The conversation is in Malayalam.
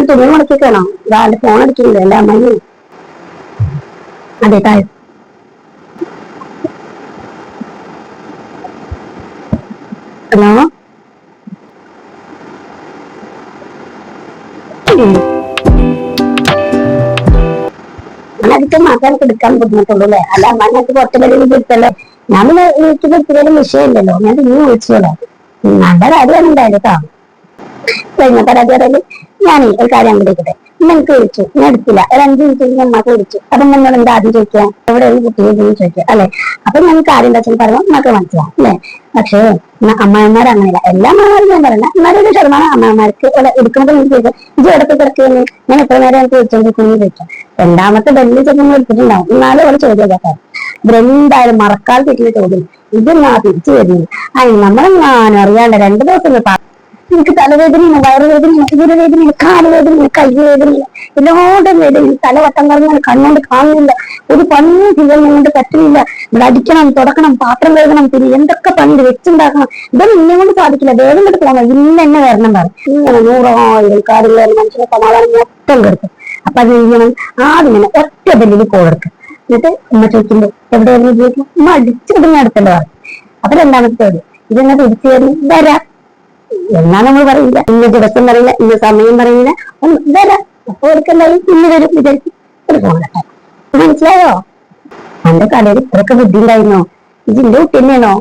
തുണി മുടക്കിക്കണോ? ഇതാണ്ട് ഫോൺ അടിക്കുന്നില്ല എന്റെ അമ്മയും. അതെ താഴെ. ഹലോ. അതിട്ട് മാറ്റാനൊക്കെ എടുക്കാൻ ബുദ്ധിമുട്ടുള്ളൂ അല്ലേ? അല്ല അമ്മക്ക് പുറത്തുള്ള എടുത്തല്ലോ. ഞാൻ പിന്നെ വീട്ടിൽ എടുത്തതിലും വിഷയമില്ലല്ലോ. ഞാൻ ഇനി വിളിച്ചോളാം. നല്ല കാര്യമാണ് ഉണ്ടായത് കേട്ടോ. കഴിഞ്ഞ പരാതി പറയല്. ഞാൻ ഒരു കാര്യം അങ്ങോട്ടേക്കട്ടെ. എനിക്ക് വിളിച്ചു, ഞാൻ എടുത്തില്ല. ഒരു 5 മിനിറ്റ് അമ്മക്ക് വിളിച്ചു. അപ്പൊ നിങ്ങൾ എന്താ ആദ്യം ചോദിക്കുക? എവിടെ കുട്ടിയെ ചോദിക്കുക അല്ലെ? അപ്പൊ ഞാൻ കാര്യം എന്താ വെച്ചാൽ പറയുമ്പോൾ നമുക്ക് മനസ്സിലാവും അല്ലെ? പക്ഷേ അമ്മമാർ അങ്ങനെയല്ല. എല്ലാ അമ്മമാരും ഞാൻ പറയണ്ട, എന്നാലും ഒരു ശതമാനം അമ്മമാർക്ക് എടുക്കുമ്പോൾ എനിക്ക് ചോദിക്കാം, ഇത് എവിടത്തെ കിടക്കുന്നു? ഞാൻ എത്ര നേരം എനിക്ക് വിളിച്ചോണ്ടിരിക്കുന്നു ചോദിക്കാം. രണ്ടാമത്തെ ബെല്ലിൽ ചെന്ന് എടുത്തിട്ടുണ്ടാവും. എന്നാലും അവിടെ ചോദ്യം കേട്ടോ. ഇവരെന്തായാലും മറക്കാതെ തെറ്റിയ ചോദ്യം. ഇതെന്നാ തിരിച്ചു വരുന്നത്? അതിന് നമ്മളെങ്ങാനും അറിയാണ്ട് 2 ദിവസം എനിക്ക് തലവേദനയാണ്, വയറുവേദനയാണ്, ഉദരവേദനയാണ്, കാലുവേദനയാണ്, കൈവേദനയാണ്, എല്ലാവരും വേദന. തലവട്ടം കറങ്ങാൻ, കണ്ണുകൊണ്ട് കാണുന്നില്ല, ഒരു പണിയും ചെയ്യാൻ കൊണ്ട് പറ്റുന്നില്ല. ഇവിടെ അടിക്കണം, തുടക്കണം, പാത്രം കഴുകണം, പിന്നെ എന്തൊക്കെ പണി വെച്ചുണ്ടാക്കണം. ഇതൊന്നും ഇന്നെ കൊണ്ട് സാധിക്കില്ല. വേഗം കൊണ്ട് പോകണം, ഇന്ന് തന്നെ വരണം പറയും. ഇങ്ങനെ 100,000 കാര്യങ്ങൾ മനുഷ്യനെ സമാധാനം മൊത്തം കൊടുക്കും. അപ്പൊ അത് ചെയ്യണം, ആദ്യം തന്നെ ഒറ്റ ബെല്ലിൽ കൊടുക്കും. എന്നിട്ട് ഉമ്മ ചോദിക്കുമ്പോ എവിടെയായിരുന്നു ചോദിക്കും, ഉമ്മ അടിച്ചിടുന്ന അടുത്തല്ലോ പറയും. അപ്പൊ രണ്ടാമത്തെ ചോദ്യം, ഇതെന്നെ തിരിച്ചു വരും, വരാം എന്നാ നമ്മൾ പറയില്ല, ഇന്ന ദിവസം പറയില്ല, ഇന്ന സമയം പറയില്ല, വരാം. അപ്പൊ ഒരിക്കലായി ഇന്ന് വരും വിചാരിക്കും ഒരു പോകട്ടെ. മനസ്സിലായോ? എന്റെ കടയിൽ ഇത്രയൊക്കെ ബുദ്ധി ഉണ്ടായിരുന്നോ? ഇതിന്റെ കുട്ടി തന്നെയാണോ?